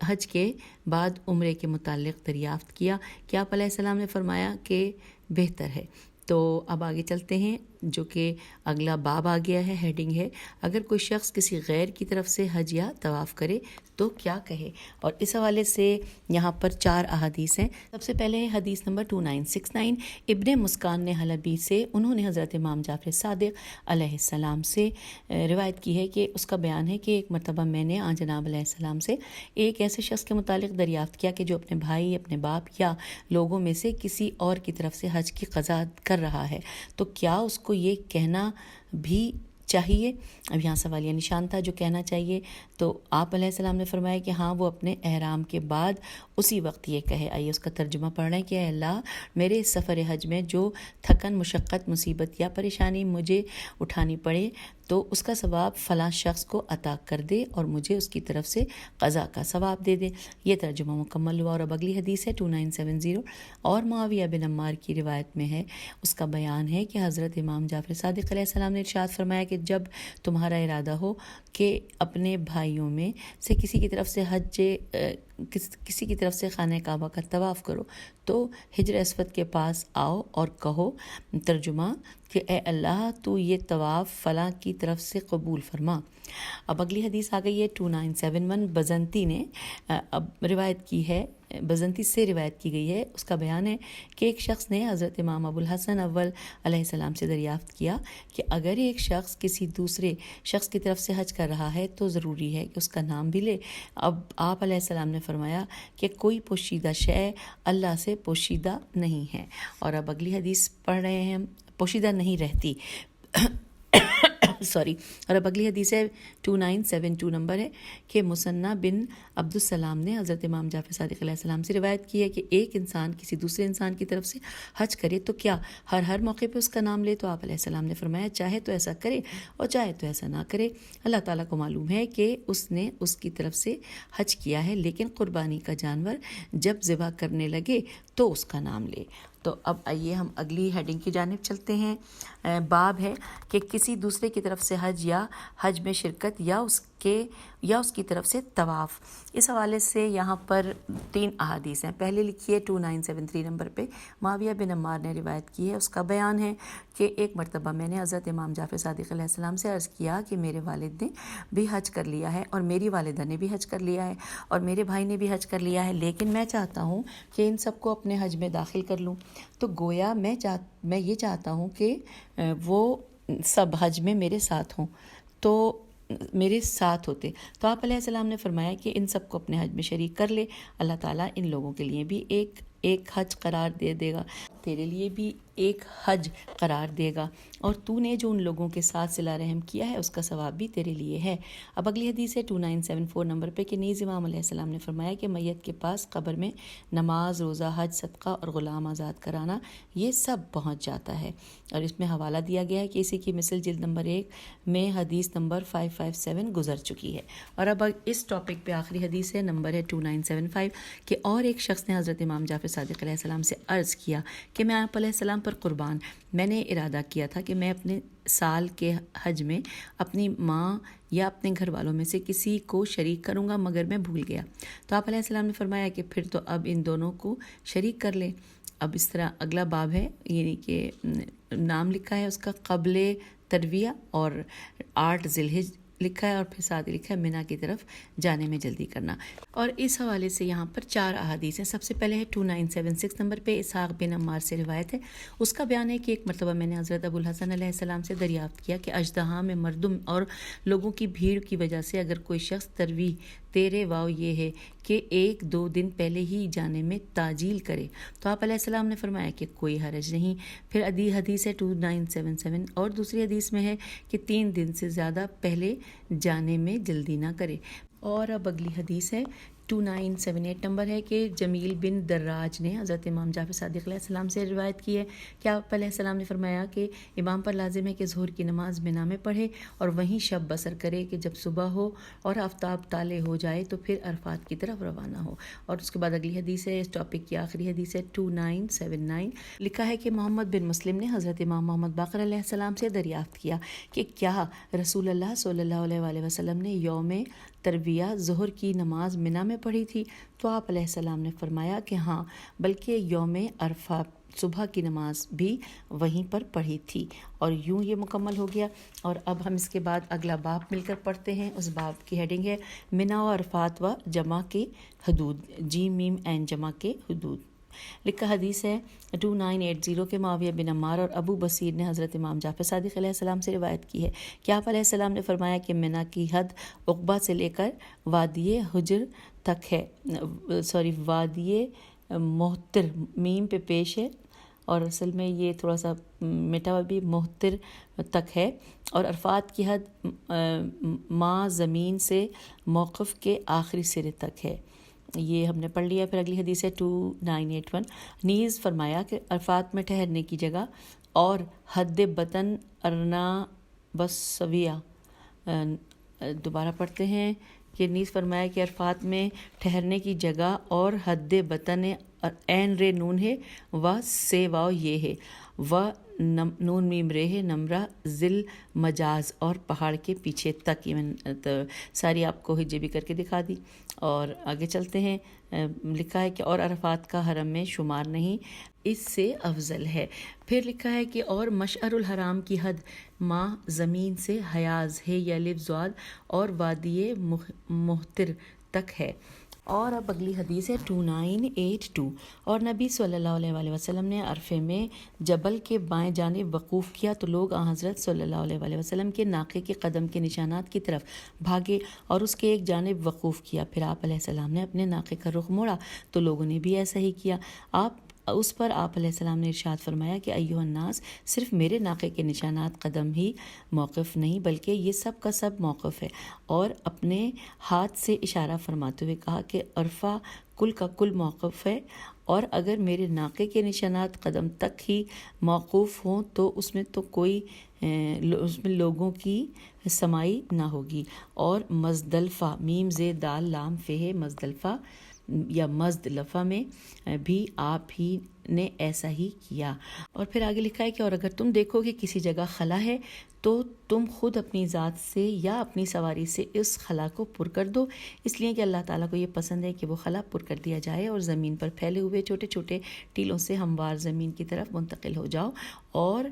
حج کے بعد عمرے کے متعلق دریافت کیا کہ آپ علیہ السلام نے فرمایا کہ بہتر ہے. تو اب آگے چلتے ہیں جو کہ اگلا باب آ گیا ہے. ہیڈنگ ہے اگر کوئی شخص کسی غیر کی طرف سے حج یا طواف کرے تو کیا کہے. اور اس حوالے سے یہاں پر 4 احادیث ہیں. سب سے پہلے حدیث نمبر 2969 ابن مسکان نے حلبی سے، انہوں نے حضرت امام جعفر صادق علیہ السلام سے روایت کی ہے کہ اس کا بیان ہے کہ ایک مرتبہ میں نے جناب علیہ السلام سے ایک ایسے شخص کے متعلق دریافت کیا کہ جو اپنے بھائی، اپنے باپ یا لوگوں میں سے کسی اور کی طرف سے حج کی قضا کر رہا ہے تو کیا اس کو یہ کہنا بھی چاہیے. اب یہاں سوالیہ نشان تھا جو کہنا چاہیے. تو آپ علیہ السلام نے فرمایا کہ ہاں وہ اپنے احرام کے بعد اسی وقت یہ کہے. آئیے اس کا ترجمہ پڑھ رہے ہیں کہ اے اللہ میرے سفر حج میں جو تھکن، مشقت، مصیبت یا پریشانی مجھے اٹھانی پڑے تو اس کا ثواب فلاں شخص کو عطا کر دے اور مجھے اس کی طرف سے قضا کا ثواب دے دے. یہ ترجمہ مکمل ہوا. اور اب اگلی حدیث ہے 2970 اور معاویہ بن عمار کی روایت میں ہے. اس کا بیان ہے کہ حضرت امام جعفر صادق علیہ السلام نے ارشاد فرمایا کہ جب تمہارا ارادہ ہو کہ اپنے بھائیوں میں سے کسی کی طرف سے خانہ کعبہ کا طواف کرو تو حجر اسود کے پاس آؤ اور کہو. ترجمہ کہ اے اللہ تو یہ طواف فلاں کی طرف سے قبول فرما. اب اگلی حدیث آ گئی ہے 2971 بزنتی نے اب روایت کی ہے بزنتی سے روایت کی گئی ہے. اس کا بیان ہے کہ ایک شخص نے حضرت امام ابو الحسن اول علیہ السلام سے دریافت کیا کہ اگر ایک شخص کسی دوسرے شخص کی طرف سے حج کر رہا ہے تو ضروری ہے کہ اس کا نام بھی لے. اب آپ علیہ السلام نے فرمایا کہ کوئی پوشیدہ شے اللہ سے پوشیدہ نہیں ہے. اور اب اگلی حدیث پڑھ رہے ہیں, پوشیدہ نہیں رہتی اور اب اگلی حدیث ہے 2972 نمبر ہے کہ مثنیٰ بن عبد السلام نے حضرت امام جعفر صادق علیہ السلام سے روایت کی ہے کہ ایک انسان کسی دوسرے انسان کی طرف سے حج کرے تو کیا ہر موقع پہ اس کا نام لے؟ تو آپ علیہ السلام نے فرمایا چاہے تو ایسا کرے اور چاہے تو ایسا نہ کرے. اللہ تعالیٰ کو معلوم ہے کہ اس نے اس کی طرف سے حج کیا ہے, لیکن قربانی کا جانور جب ذبح کرنے لگے تو اس کا نام لے. تو اب آئیے ہم اگلی ہیڈنگ کی جانب چلتے ہیں. باب ہے کہ کسی دوسرے کی طرف سے حج یا حج میں شرکت یا اس کی طرف سے طواف. اس حوالے سے یہاں پر 3 احادیث ہیں. پہلے لکھیے 2973 نمبر پہ معاویہ بن عمار نے روایت کی ہے. اس کا بیان ہے کہ ایک مرتبہ میں نے حضرت امام جعفر صادق علیہ السلام سے عرض کیا کہ میرے والد نے بھی حج کر لیا ہے اور میری والدہ نے بھی حج کر لیا ہے اور میرے بھائی نے بھی حج کر لیا ہے, لیکن میں چاہتا ہوں کہ ان سب کو اپنے حج میں داخل کر لوں. تو گویا میں یہ چاہتا ہوں کہ وہ سب حج میں میرے ساتھ ہوں, تو میرے ساتھ ہوتے. تو آپ علیہ السلام نے فرمایا کہ ان سب کو اپنے حج میں شریک کر لے, اللہ تعالیٰ ان لوگوں کے لیے بھی ایک حج قرار دے گا, تیرے لیے بھی ایک حج قرار دے گا, اور تو نے جو ان لوگوں کے ساتھ صلہ رحم کیا ہے اس کا ثواب بھی تیرے لیے ہے. اب اگلی حدیث ہے 2974 نمبر پہ کہ نیز امام علیہ السلام نے فرمایا کہ میت کے پاس قبر میں نماز, روزہ, حج, صدقہ اور غلام آزاد کرانا یہ سب پہنچ جاتا ہے. اور اس میں حوالہ دیا گیا ہے کہ اسی کی مثل جلد نمبر 1 میں حدیث نمبر 557 گزر چکی ہے. اور اب اس ٹاپک پہ آخری حدیث ہے, نمبر ہے 2975 کہ اور ایک شخص نے حضرت امام جعفر صادق علیہ السلام سے عرض کیا کہ میں آپ علیہ السلام پر قربان, میں نے ارادہ کیا تھا کہ میں اپنے سال کے حج میں اپنی ماں یا اپنے گھر والوں میں سے کسی کو شریک کروں گا مگر میں بھول گیا. تو آپ علیہ السلام نے فرمایا کہ پھر تو اب ان دونوں کو شریک کر لیں. اب اس طرح اگلا باب ہے, یعنی کہ نام لکھا ہے اس کا قبل ترویہ اور 8 ذی الحجہ لکھا ہے, اور پھر ساتھ لکھا ہے منی کی طرف جانے میں جلدی کرنا. اور اس حوالے سے یہاں پر 4 احادیث ہیں. سب سے پہلے ہے 2976 نمبر پہ اسحاق بن عمار سے روایت ہے. اس کا بیان ہے کہ ایک مرتبہ میں نے حضرت ابو الحسن علیہ السلام سے دریافت کیا کہ اژدہا میں مردم اور لوگوں کی بھیڑ کی وجہ سے اگر کوئی شخص ترویح تیرے واؤ یہ ہے کہ 1-2 دن پہلے ہی جانے میں تعجیل کرے. تو آپ علیہ السلام نے فرمایا کہ کوئی حرج نہیں. پھر حدیث ہے 2977 اور دوسری حدیث میں ہے کہ 3 دن سے زیادہ پہلے جانے میں جلدی نہ کرے. اور اب اگلی حدیث ہے 2978 نمبر ہے کہ جمیل بن دراج نے حضرت امام جعفر صادق علیہ السلام سے روایت کی ہے کہ آپ علیہ السلام نے فرمایا کہ امام پر لازم ہے کہ ظہر کی نماز منی میں پڑھے اور وہیں شب بسر کرے کہ جب صبح ہو اور آفتاب طالع ہو جائے تو پھر عرفات کی طرف روانہ ہو. اور اس کے بعد اگلی حدیث ہے, اس ٹاپک کی آخری حدیث ہے 2979. لکھا ہے کہ محمد بن مسلم نے حضرت امام محمد باقر علیہ السلام سے دریافت کیا کہ کیا رسول اللہ صلی اللہ علیہ وآلہ وسلم نے یوم ترویہ ظہر کی نماز منی میں پڑھی تھی؟ تو آپ علیہ السلام نے فرمایا کہ ہاں, بلکہ یوم عرفہ صبح کی نماز بھی وہیں پر پڑھی تھی. اور یوں یہ مکمل ہو گیا. اور اب ہم اس کے بعد اگلا باب مل کر پڑھتے ہیں. اس باب کی ہیڈنگ ہے منی و عرفات و جمع کے حدود, جیم میم عین جمع کے حدود. لکھا حدیث ہے 2980 کے معاویہ بن عمار اور ابو بصیر نے حضرت امام جعفر صادق علیہ السلام سے روایت کی ہے کہ آپ علیہ السلام نے فرمایا کہ منی کی حد عقبہ سے لے کر وادی حجر تک ہے, وادی محتر میم پہ پیش ہے اور اصل میں یہ تھوڑا سا مٹا ہوا بھی محتر تک ہے, اور عرفات کی حد ماں زمین سے موقف کے آخری سرے تک ہے. یہ ہم نے پڑھ لیا. پھر اگلی حدیث ہے 2981. نیز فرمایا کہ عرفات میں ٹھہرنے کی جگہ اور حد بطن ارنا بسویہ, دوبارہ پڑھتے ہیں کہ نیز فرمایا کہ عرفات میں ٹھہرنے کی جگہ اور حد بطن عین رے نون ہے و سے واو یہ ہے و نون میم رے ہے نمرہ ذل مجاز اور پہاڑ کے پیچھے تک. یہ ساری آپ کو ہجے بھی کر کے دکھا دی. اور آگے چلتے ہیں. لکھا ہے کہ اور عرفات کا حرم میں شمار نہیں, اس سے افضل ہے. پھر لکھا ہے کہ اور مشعر الحرام کی حد ماں زمین سے حیاز ہے یا لفظ زواد اور وادی محتر تک ہے. اور اب اگلی حدیث ہے 2982، اور نبی صلی اللہ علیہ وسلم نے عرفے میں جبل کے بائیں جانب وقوف کیا تو لوگ حضرت صلی اللہ علیہ وسلم کے ناقے کے قدم کے نشانات کی طرف بھاگے اور اس کے ایک جانب وقوف کیا۔ پھر آپ علیہ السلام نے اپنے ناقے کا رخ موڑا تو لوگوں نے بھی ایسا ہی کیا۔ اس پر آپ علیہ السلام نے ارشاد فرمایا کہ ایھا الناس، صرف میرے ناقے کے نشانات قدم ہی موقف نہیں بلکہ یہ سب کا سب موقف ہے، اور اپنے ہاتھ سے اشارہ فرماتے ہوئے کہا کہ عرفہ کل کا کل موقف ہے، اور اگر میرے ناقے کے نشانات قدم تک ہی موقوف ہوں تو اس میں لوگوں کی سمائی نہ ہوگی۔ اور مزدلفہ، میم زید دال لام فہ، مزدلفہ یا مزدلفہ میں بھی آپ ہی نے ایسا ہی کیا۔ اور پھر آگے لکھا ہے کہ اور اگر تم دیکھو کہ کسی جگہ خلا ہے تو تم خود اپنی ذات سے یا اپنی سواری سے اس خلا کو پر کر دو، اس لیے کہ اللہ تعالیٰ کو یہ پسند ہے کہ وہ خلا پر کر دیا جائے، اور زمین پر پھیلے ہوئے چھوٹے چھوٹے ٹیلوں سے ہموار زمین کی طرف منتقل ہو جاؤ۔ اور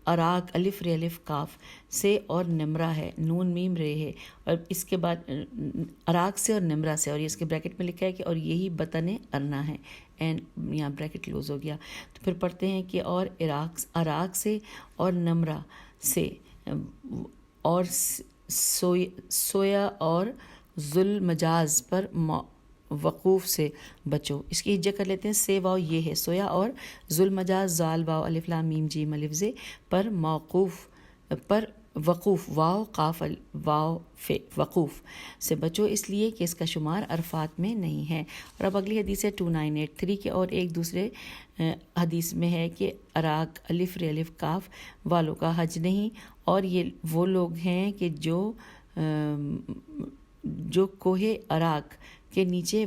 اراک، الف رے الف کاف سے اور نمرہ ہے، نون میم رے ہے، اور اس کے بعد اراک سے اور نمرہ سے، اور یہ اس کے بریکٹ میں لکھا ہے کہ اور یہی بطن ارنا ہے، اینڈ یہاں بریکٹ کلوز ہو گیا۔ تو پھر پڑھتے ہیں کہ اور اراک سے اور نمرہ سے اور سویا اور ذوالمجاز پر وقوف سے بچو۔ اس کی ہجہ کر لیتے ہیں، سے واو یہ ہے سویا، اور ذوالمجاز زال واو الف لام میم جیم الف زے پر وقوف واو قاف واو فے وقوف سے بچو، اس لیے کہ اس کا شمار عرفات میں نہیں ہے۔ اور اب اگلی حدیث ہے 2983 کے، اور ایک دوسرے حدیث میں ہے کہ اراک الف رے الف کاف والوں کا حج نہیں، اور یہ وہ لوگ ہیں کہ جو کوہ اراک کے نیچے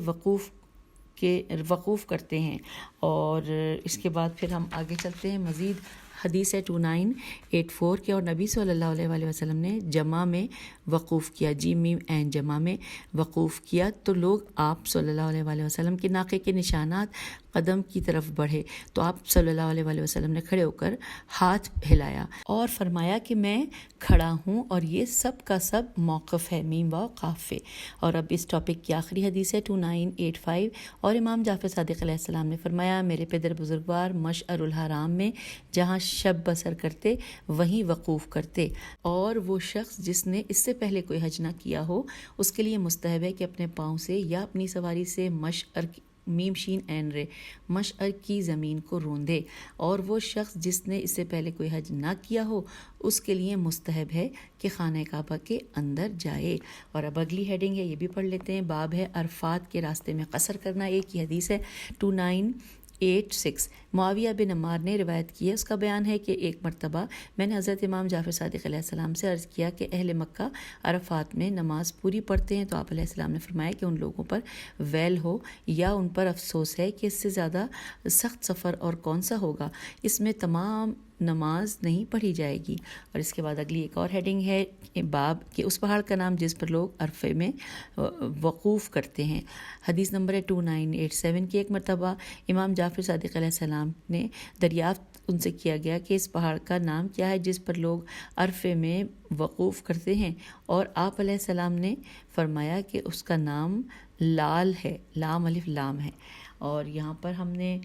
وقوف کرتے ہیں۔ اور اس کے بعد پھر ہم آگے چلتے ہیں، مزید حدیث ہے 2984 کے، اور نبی صلی اللہ علیہ وسلم نے جمع میں وقوف کیا، جیم میم عین جمع میں وقوف کیا تو لوگ آپ صلی اللہ علیہ وسلم کے ناقے کے نشانات قدم کی طرف بڑھے تو آپ صلی اللہ علیہ وسلم نے کھڑے ہو کر ہاتھ ہلایا اور فرمایا کہ میں کھڑا ہوں اور یہ سب کا سب موقف ہے، میم واو قاف ہے۔ اور اب اس ٹاپک کی آخری حدیث ہے 2985، اور امام جعفر صادق علیہ السلام نے فرمایا میرے پدر بزرگوار مشعر الحرام میں جہاں شب بسر کرتے وہیں وقوف کرتے، اور وہ شخص جس نے اس سے پہلے کوئی حج نہ کیا ہو اس کے لیے مستحب ہے کہ اپنے پاؤں سے یا اپنی سواری سے مشعر میم شین عین رے مشعر کی زمین کو روندے، اور وہ شخص جس نے اس سے پہلے کوئی حج نہ کیا ہو اس کے لیے مستحب ہے کہ خانہ کعبہ کے اندر جائے۔ اور اب اگلی ہیڈنگ ہے، یہ بھی پڑھ لیتے ہیں، باب ہے عرفات کے راستے میں قصر کرنا، ایک ہی حدیث ہے 2986۔ معاویہ بن عمار نے روایت کی ہے، اس کا بیان ہے کہ ایک مرتبہ میں نے حضرت امام جعفر صادق علیہ السلام سے عرض کیا کہ اہل مکہ عرفات میں نماز پوری پڑھتے ہیں، تو آپ علیہ السلام نے فرمایا کہ ان لوگوں پر ویل ہو یا ان پر افسوس ہے کہ اس سے زیادہ سخت سفر اور کون سا ہوگا، اس میں تمام نماز نہیں پڑھی جائے گی۔ اور اس کے بعد اگلی ایک اور ہیڈنگ ہے باب کہ اس پہاڑ کا نام جس پر لوگ عرفے میں وقوف کرتے ہیں۔ حدیث نمبر ہے 2987 کی، ایک مرتبہ امام جعفر صادق علیہ السلام نے دریافت ان سے کیا گیا کہ اس پہاڑ کا نام کیا ہے جس پر لوگ عرفے میں وقوف کرتے ہیں، اور آپ علیہ السلام نے فرمایا کہ اس کا نام لال ہے، لام الف لام ہے۔ اور یہاں پر ہم نے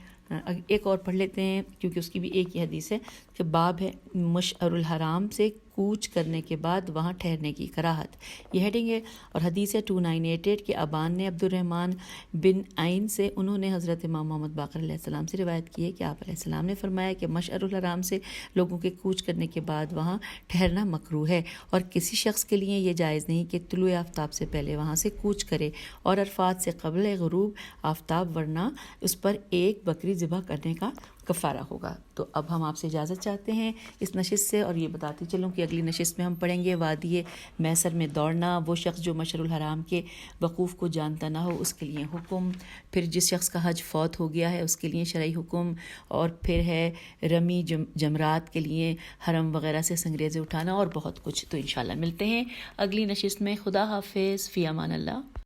ایک اور پڑھ لیتے ہیں کیونکہ اس کی بھی ایک ہی حدیث ہے کہ باب ہے مشعر الحرام سے کوچ کرنے کے بعد وہاں ٹھہرنے کی کراہت، یہ ہیڈنگ ہے۔ اور حدیث ہے 2988 کہ ابان نے عبد الرحمن بن عین سے، انہوں نے حضرت امام محمد باقر علیہ السلام سے روایت کی ہے کہ آپ علیہ السلام نے فرمایا کہ مشعر الحرام سے لوگوں کے کوچ کرنے کے بعد وہاں ٹھہرنا مکروہ ہے، اور کسی شخص کے لیے یہ جائز نہیں کہ طلوع آفتاب سے پہلے وہاں سے کوچ کرے، اور عرفات سے قبل غروب آفتاب، ورنہ اس پر ایک بکری ذبح کرنے کا کفارہ ہوگا۔ تو اب ہم آپ سے اجازت چاہتے ہیں اس نشست سے، اور یہ بتاتی چلوں کہ اگلی نشست میں ہم پڑھیں گے وادی میسر میں دوڑنا، وہ شخص جو مشعر الحرام کے وقوف کو جانتا نہ ہو اس کے لیے حکم، پھر جس شخص کا حج فوت ہو گیا ہے اس کے لیے شرعی حکم، اور پھر ہے رمی جمرات کے لیے حرم وغیرہ سے سنگریزے اٹھانا، اور بہت کچھ۔ تو انشاءاللہ ملتے ہیں اگلی نشست میں۔ خدا حافظ، فی امان اللہ۔